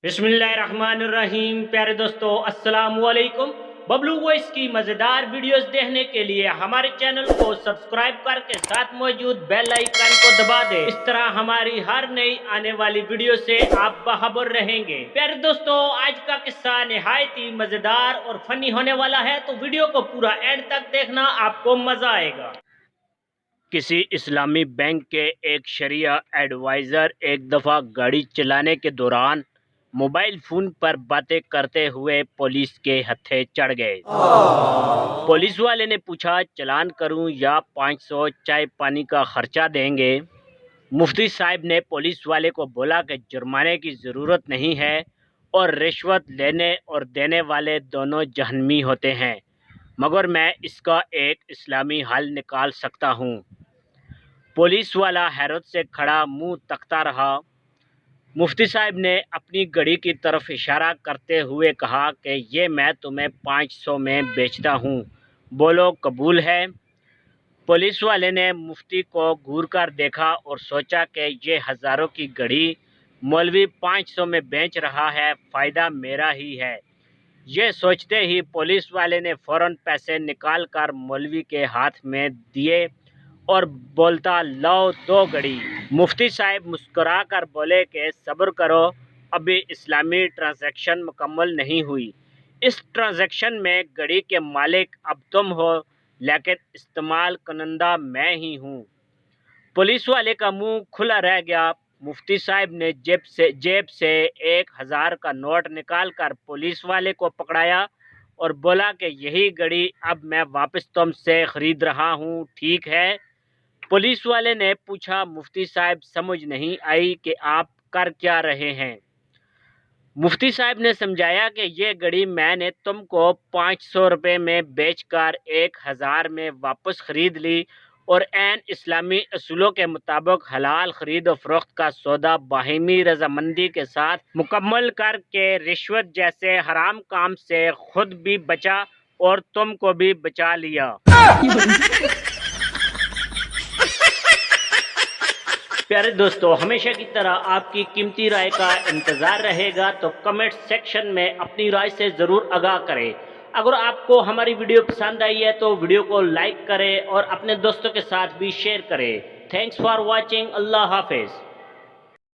बिस्मिल्लाहिर्रहमानिर्रहीम। प्यारे दोस्तों, अस्सलाम वालेकुम। बबलू वॉइस की मज़ेदार वीडियोस देखने के लिए हमारे चैनल को सब्सक्राइब करके साथ मौजूद बेल आइकन को दबा दें। इस तरह हमारी हर नई आने वाली वीडियो से आप बाखबर रहेंगे। प्यारे दोस्तों, आज का किस्सा निहायत ही मज़ेदार और फनी होने वाला है, तो वीडियो को पूरा एंड तक देखना, आपको मज़ा आएगा। किसी इस्लामी बैंक के एक शरिया एडवाइज़र एक दफ़ा गाड़ी चलाने के दौरान मोबाइल फ़ोन पर बातें करते हुए पुलिस के हत्थे चढ़ गए। पुलिस वाले ने पूछा, चालान करूं या 500 चाय पानी का खर्चा देंगे? मुफ्ती साहब ने पुलिस वाले को बोला कि जुर्माने की ज़रूरत नहीं है और रिश्वत लेने और देने वाले दोनों जहन्नमी होते हैं, मगर मैं इसका एक इस्लामी हल निकाल सकता हूँ। पुलिस वाला हैरत से खड़ा मुंह तकता रहा। मुफ्ती साहब ने अपनी घड़ी की तरफ इशारा करते हुए कहा कि ये मैं तुम्हें 500 में बेचता हूँ, बोलो कबूल है? पुलिस वाले ने मुफ्ती को घूर कर देखा और सोचा कि ये हज़ारों की घड़ी मौलवी 500 में बेच रहा है, फ़ायदा मेरा ही है। ये सोचते ही पुलिस वाले ने फ़ौरन पैसे निकाल कर मौलवी के हाथ में दिए और बोलता, लो 2 घड़ी। मुफ्ती साहब मुस्कुरा कर बोले कि सब्र करो, अभी इस्लामी ट्रांजैक्शन मुकम्मल नहीं हुई। इस ट्रांजैक्शन में घड़ी के मालिक अब तुम हो, लेकिन इस्तेमाल करंदा मैं ही हूँ। पुलिस वाले का मुंह खुला रह गया। मुफ्ती साहब ने जेब से 1000 का नोट निकाल कर पुलिस वाले को पकड़ाया और बोला कि यही घड़ी अब मैं वापस तुमसे ख़रीद रहा हूँ, ठीक है? पुलिस वाले ने पूछा, मुफ्ती साहब समझ नहीं आई कि आप कर क्या रहे हैं? मुफ्ती साहब ने समझाया कि ये घड़ी मैंने तुमको 500 रुपये में बेचकर 1000 में वापस ख़रीद ली और ऐन इस्लामी असूलों के मुताबिक हलाल ख़रीद और फ़रोख्त का सौदा बाहिमी रजामंदी के साथ मुकम्मल करके रिश्वत जैसे हराम काम से खुद भी बचा और तुमको भी बचा लिया। प्यारे दोस्तों, हमेशा की तरह आपकी कीमती राय का इंतज़ार रहेगा, तो कमेंट सेक्शन में अपनी राय से ज़रूर आगाह करें। अगर आपको हमारी वीडियो पसंद आई है तो वीडियो को लाइक करें और अपने दोस्तों के साथ भी शेयर करें। Thanks for watching. अल्लाह हाफिज़।